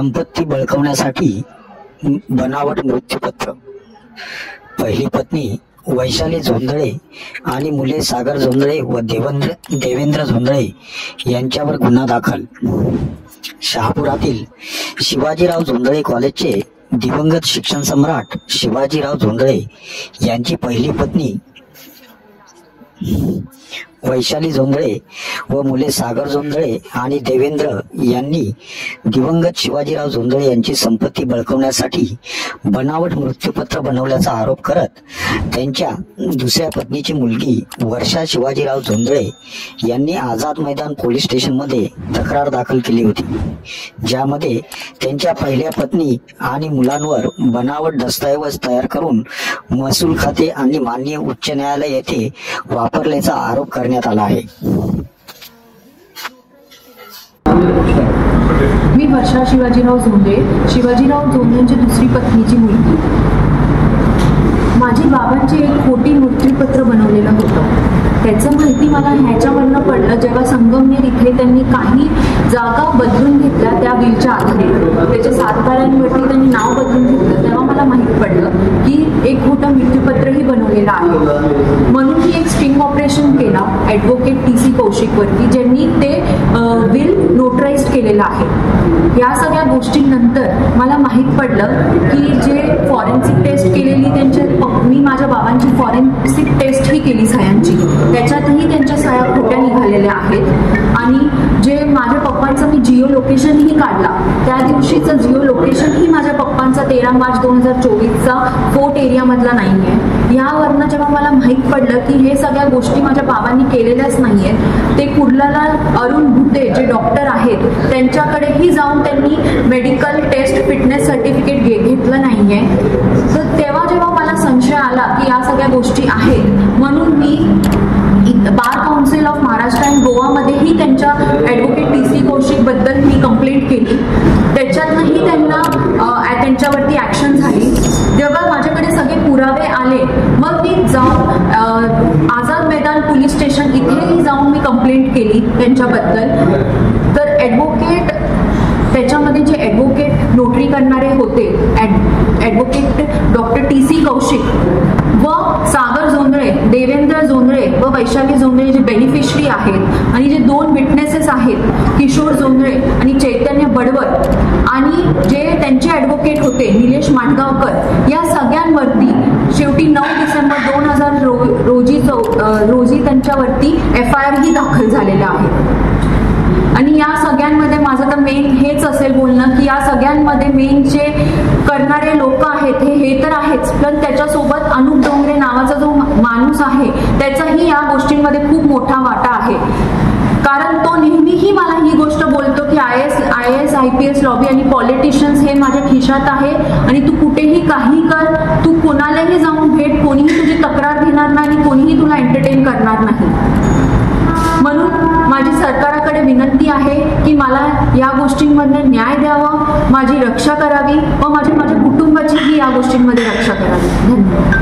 संपत्ती बळकावण्यासाठी बनावट मृत्यूपत्र। पहिली पत्नी वैशाली जोंधळे आणि मुले सागर जोंधळे व देवेंद्र जोंधळे यांच्यावर गुन्हा दाखल। शहापुरातील शिवाजीराव जोंधळे कॉलेजचे दिवंगत शिक्षण सम्राट शिवाजीराव जोंधळे यांची पहिली पत्नी वैशाली जोंधळे व मुले सागर जोंधळे आणि देवेंद्र यांनी दिवंगत शिवाजीराव जोंधळे यांची संपत्ती बळकावण्यासाठी बनावट मृत्यूपत्र बनवल्याचा आरोप करत त्यांच्या दुसऱ्या पत्नीची मुलगी वर्षा शिवाजीराव जोंधळे यांनी आझाद मैदान पोलीस स्टेशनमध्ये तक्रार दाखल केली होती, ज्यामध्ये त्यांच्या पहिल्या पत्नी आणि मुलांवर बनावट दस्तऐवज तयार करून महसूल खाते आणि माननीय उच्च न्यायालय येथे वापरल्याचा आरोप करण्यात आला आहे। मी वर्षा शिवाजीराव जोंधळेंची दुसरी पत्नीची मुलगी। माझी बाबांचे एक खोटी मृत्यूपत्र बनवलेलं होतं। त्याचं माहिती मला ह्याच्यावरनं पडलं जेव्हा संगमनेर इथे त्यांनी काही जागा बदलून घेतल्या त्या बिलच्या आधारे, त्याच्या सातबाऱ्यांवरती त्यांनी नाव बदलून घेतलं, तेव्हा मला माहीत पडलं की एक खोटं मृत्यूपत्रही बनवलेलं आहे। म्हणून मी एक स्टिंग ऑपरेशन केला ॲडव्होकेट TC कौशिकवरती, ज्यांनी ते बिल नोटराइज केलेलं आहे। या सगळ्या गोष्टींनंतर मला माहीत पडलं की जे फॉरेन्सिक टेस्ट केलेली मी माझ्या बाबांची फॉरेन्सिक टेस्ट ही केली सह्यांची, त्याच्यातही त्यांच्या सह्या खोट्या निघालेल्या आहेत। आणि जे माझ्या पप्पांचं मी जिओ लोकेशनही काढला, त्या दिवशीचं जिओ लोकेशनही माझ्या पप्पांचा 13 मार्च 2024चा फोर्ट एरियामधला नाही आहे। यावरनं जेव्हा मला माहीत पडलं की हे सगळ्या गोष्टी माझ्या बाबांनी केलेल्याच नाही आहेत, ते कुर्लाला अरुण भुते जे डॉक्टर आहेत त्यांच्याकडेही जाऊन त्यांनी मेडिकल टेस्ट फिटनेस सर्टिफिकेट घेतलं नाही आहे, तर तेव्हा जेव्हा मला संशय आला की या सगळ्या गोष्टी आहेत, म्हणून मी bar council of Maharashtra and गोवामध्येही त्यांच्या ॲडव्होकेट TC कौशिकबद्दल मी कंप्लेंट केली। त्याच्यातही त्यांच्यावरती ॲक्शन झाली। जेव्हा माझ्याकडे सगळे पुरावे आले, मग मी जाऊन आझाद मैदान पोलीस स्टेशन इथेही जाऊन मी कंप्लेंट केली त्यांच्याबद्दल। तर त्याच्यामध्ये जे ॲडव्होकेट नोटरी करणारे होते, ॲडव्होकेट डॉक्टर TC कौशिक व सागर जोंधळे, देवेंद्र जोंधळे व वैशाली जोंधळे जे बेनिफिशरी आहेत, आणि जे 2 विटनेसेस आहेत किशोर जोंधळे आणि चैतन्य बडवर, आणि जे त्यांचे ॲडव्होकेट होते निलेश माटगावकर, या सगळ्यांवरती शेवटी 9 डिसेंबर 2000 रोजी त्यांच्यावरती FIR ही दाखल झालेला आहे। आणि या सगळ्यांमध्ये माझं तर मेन हेच असेल बोलणं की या सगळ्यांमध्ये मेन जे करणारे लोक आहेत हे तर आहेच, पण त्याच्यासोबत अनुप डोंगरे नावाचा जो माणूस आहे त्याचाही या गोष्टींमध्ये खूप मोठा वाटा आहे। कारण तो नेहमीही मला ही गोष्ट बोलतो की IAS IPS लॉबी आणि पॉलिटिशियन्स हे माझ्या खिशात आहे, आणि तू कुठेही काही कर, तू कोणालाही जाऊन भेट, कोणीही तुझी तक्रार घेणार नाही आणि कोणीही तुला एंटरटेन करणार नाही। म्हणून माझी सरकाराकडे विनंती आहे की मला या गोष्टींमध्ये न्याय द्यावा, माझी रक्षा करावी व माझ्या कुटुंबाचीही या गोष्टींमध्ये रक्षा करावी। धन्यवाद।